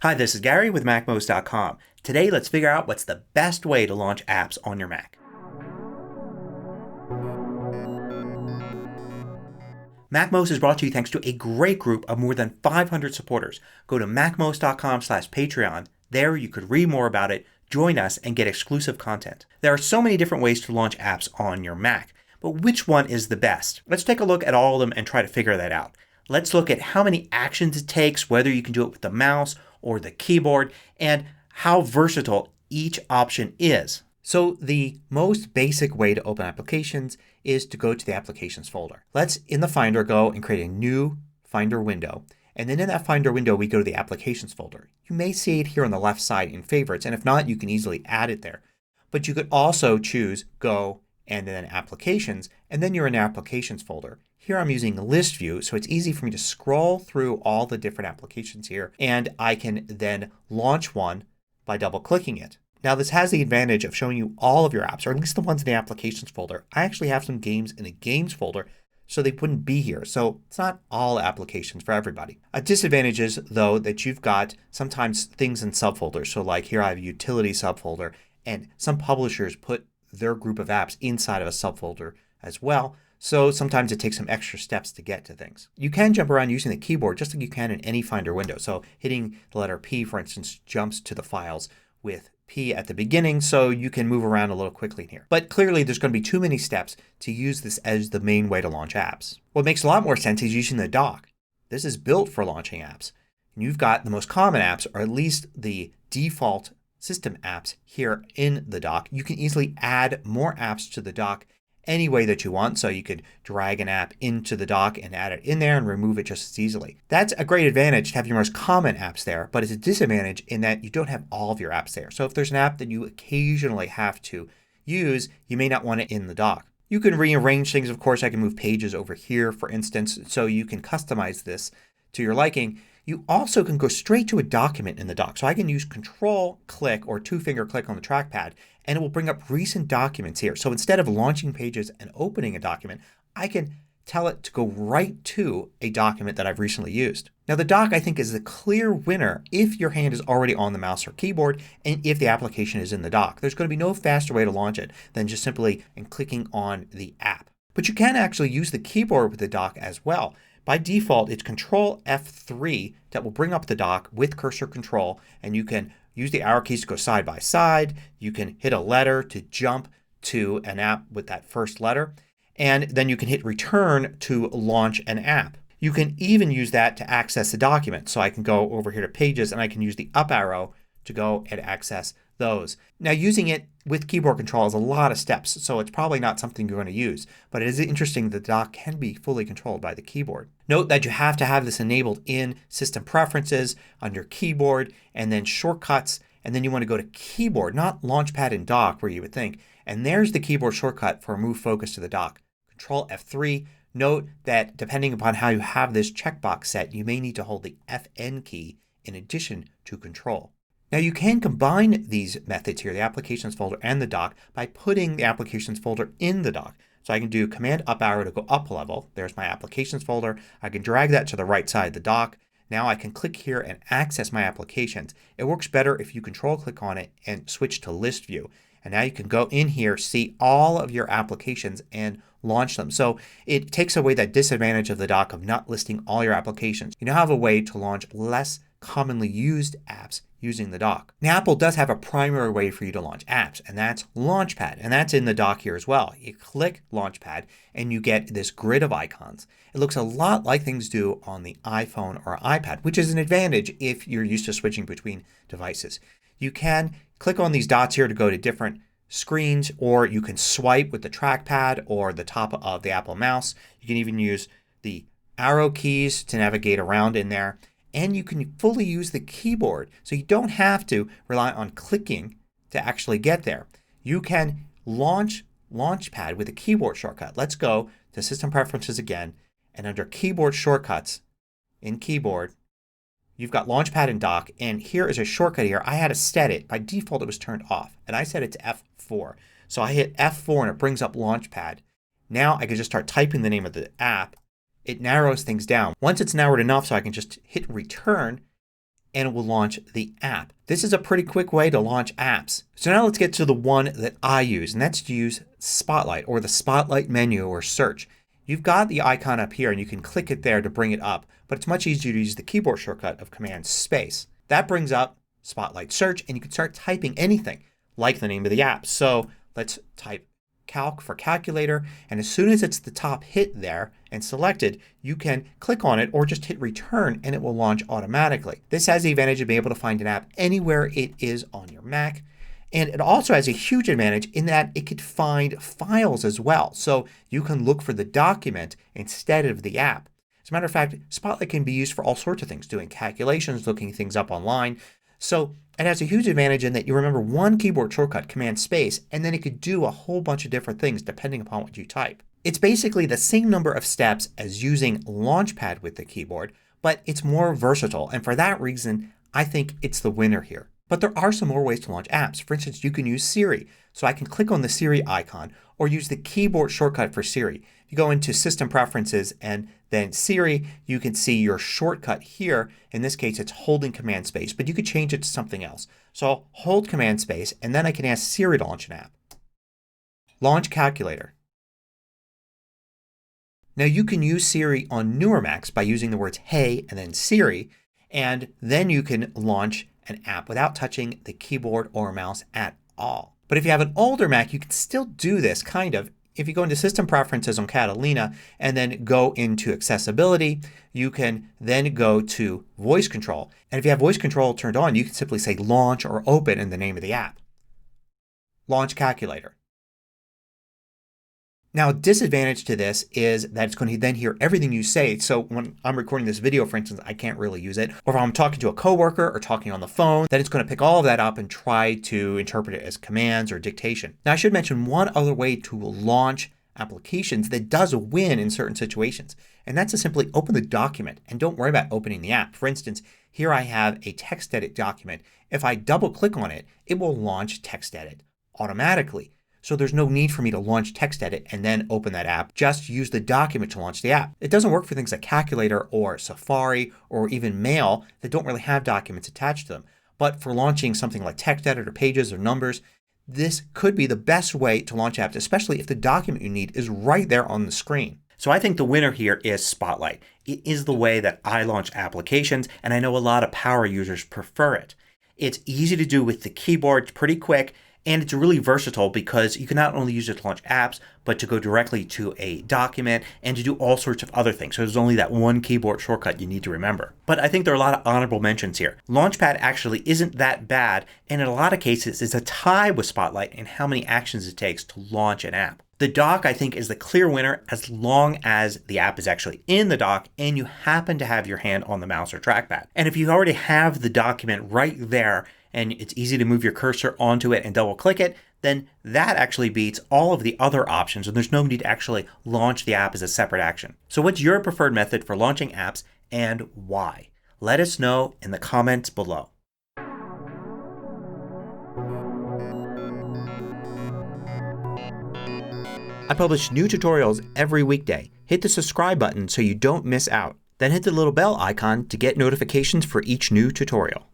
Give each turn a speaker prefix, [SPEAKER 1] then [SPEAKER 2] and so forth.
[SPEAKER 1] Hi, this is Gary with MacMost.com. Today let's figure out what's the best way to launch apps on your Mac. MacMost is brought to you thanks to a great group of more than 500 supporters. Go to MacMost.com/Patreon. There you could read more about it, join us, and get exclusive content. There are so many different ways to launch apps on your Mac, but which one is the best? Let's take a look at all of them and try to figure that out. Let's look at how many actions it takes, whether you can do it with the mouse or the keyboard, and how versatile each option is. So the most basic way to open applications is to go to the Applications folder. Let's, in the Finder, go and create a new Finder window. And then in that Finder window we go to the Applications folder. You may see it here on the left side in Favorites, and if not you can easily add it there. But you could also choose Go and then Applications, and then you're in the Applications folder. Here I'm using List View, so it's easy for me to scroll through all the different applications here, and I can then launch one by double clicking it. Now this has the advantage of showing you all of your apps, or at least the ones in the Applications folder. I actually have some games in the Games folder, so they wouldn't be here. So it's not all applications for everybody. A disadvantage is though that you've got sometimes things in subfolders. So like here I have a utility subfolder, and some publishers put their group of apps inside of a subfolder as well. So sometimes it takes some extra steps to get to things. You can jump around using the keyboard just like you can in any Finder window. So hitting the letter P, for instance, jumps to the files with P at the beginning, so you can move around a little quickly in here. But clearly there's going to be too many steps to use this as the main way to launch apps. What makes a lot more sense is using the dock. This is built for launching apps. And you've got the most common apps, or at least the default system apps here in the dock. You can easily add more apps to the dock any way that you want. So you could drag an app into the dock and add it in there and remove it just as easily. That's a great advantage to have your most common apps there, but it's a disadvantage in that you don't have all of your apps there. So if there's an app that you occasionally have to use, you may not want it in the dock. You can rearrange things. Of course I can move pages over here, for instance, so you can customize this to your liking. You also can go straight to a document in the dock. So I can use Control click or two-finger click on the trackpad and it will bring up recent documents here. So instead of launching pages and opening a document, I can tell it to go right to a document that I've recently used. Now the dock I think is the clear winner if your hand is already on the mouse or keyboard and if the application is in the dock. There's going to be no faster way to launch it than just simply clicking on the app. But you can actually use the keyboard with the dock as well. By default it's Control F3 that will bring up the dock with cursor control, and you can use the arrow keys to go side by side. You can hit a letter to jump to an app with that first letter, and then you can hit return to launch an app. You can even use that to access the document. So I can go over here to Pages and I can use the up arrow to go and access those. Now using it with keyboard control is a lot of steps, so it's probably not something you're going to use. But it is interesting that the dock can be fully controlled by the keyboard. Note that you have to have this enabled in System Preferences, under Keyboard, and then Shortcuts. And then you want to go to Keyboard, not Launchpad and Dock where you would think. And there's the keyboard shortcut for Move Focus to the dock. Control F3. Note that depending upon how you have this checkbox set, you may need to hold the FN key in addition to Control. Now you can combine these methods here, the Applications folder and the dock, by putting the Applications folder in the dock. So I can do Command up arrow to go up level. There's my Applications folder. I can drag that to the right side of the dock. Now I can click here and access my applications. It works better if you control click on it and switch to List View. And now you can go in here, see all of your applications and launch them. So it takes away that disadvantage of the dock of not listing all your applications. You now have a way to launch less commonly used apps using the dock. Now Apple does have a primary way for you to launch apps, and that's Launchpad, and that's in the dock here as well. You click Launchpad and you get this grid of icons. It looks a lot like things do on the iPhone or iPad, which is an advantage if you're used to switching between devices. You can click on these dots here to go to different screens, or you can swipe with the trackpad or the top of the Apple mouse. You can even use the arrow keys to navigate around in there. And you can fully use the keyboard, so you don't have to rely on clicking to actually get there. You can launch Launchpad with a keyboard shortcut. Let's go to System Preferences again, and under Keyboard Shortcuts in Keyboard you've got Launchpad and Dock, and here is a shortcut here. I had to set it. By default it was turned off and I set it to F4. So I hit F4 and it brings up Launchpad. Now I can just start typing the name of the app. It narrows things down. Once it's narrowed enough so I can just hit return, and it will launch the app. This is a pretty quick way to launch apps. So now let's get to the one that I use, and that's to use Spotlight or the Spotlight menu or search. You've got the icon up here and you can click it there to bring it up, but it's much easier to use the keyboard shortcut of Command Space. That brings up Spotlight Search and you can start typing anything like the name of the app. So let's type Calc for calculator, and as soon as it's the top hit there and selected you can click on it or just hit return and it will launch automatically. This has the advantage of being able to find an app anywhere it is on your Mac. And it also has a huge advantage in that it could find files as well. So you can look for the document instead of the app. As a matter of fact, Spotlight can be used for all sorts of things. Doing calculations, looking things up online. So it has a huge advantage in that you remember one keyboard shortcut, Command Space, and then it could do a whole bunch of different things depending upon what you type. It's basically the same number of steps as using Launchpad with the keyboard, but it's more versatile, and for that reason I think it's the winner here. But there are some more ways to launch apps. For instance, you can use Siri. So I can click on the Siri icon or use the keyboard shortcut for Siri. If you go into System Preferences and then Siri, you can see your shortcut here. In this case it's holding Command Space, but you could change it to something else. So I'll hold Command Space and then I can ask Siri to launch an app. Launch Calculator. Now you can use Siri on newer Macs by using the words Hey and then Siri, and then you can launch an app without touching the keyboard or mouse at all. But if you have an older Mac you can still do this kind of. If you go into System Preferences on Catalina and then go into Accessibility, you can then go to Voice Control. And if you have Voice Control turned on you can simply say Launch or Open in the name of the app. Launch Calculator. Now a disadvantage to this is that it's going to then hear everything you say. So when I'm recording this video, for instance, I can't really use it. Or if I'm talking to a coworker or talking on the phone, then it's going to pick all of that up and try to interpret it as commands or dictation. Now I should mention one other way to launch applications that does win in certain situations. And that's to simply open the document and don't worry about opening the app. For instance, here I have a TextEdit document. If I double click on it, it will launch TextEdit automatically. So there's no need for me to launch TextEdit and then open that app. Just use the document to launch the app. It doesn't work for things like Calculator or Safari or even Mail that don't really have documents attached to them. But for launching something like TextEdit or Pages or Numbers, this could be the best way to launch apps, especially if the document you need is right there on the screen. So I think the winner here is Spotlight. It is the way that I launch applications, and I know a lot of power users prefer it. It's easy to do with the keyboard. It's pretty quick. And it's really versatile because you can not only use it to launch apps but to go directly to a document and to do all sorts of other things. So there's only that one keyboard shortcut you need to remember. But I think there are a lot of honorable mentions here. Launchpad actually isn't that bad, and in a lot of cases is a tie with Spotlight in how many actions it takes to launch an app. The dock I think is the clear winner as long as the app is actually in the dock and you happen to have your hand on the mouse or trackpad. And if you already have the document right there and it's easy to move your cursor onto it and double click it, then that actually beats all of the other options and there's no need to actually launch the app as a separate action. So what's your preferred method for launching apps and why? Let us know in the comments below. I publish new tutorials every weekday. Hit the subscribe button so you don't miss out. Then hit the little bell icon to get notifications for each new tutorial.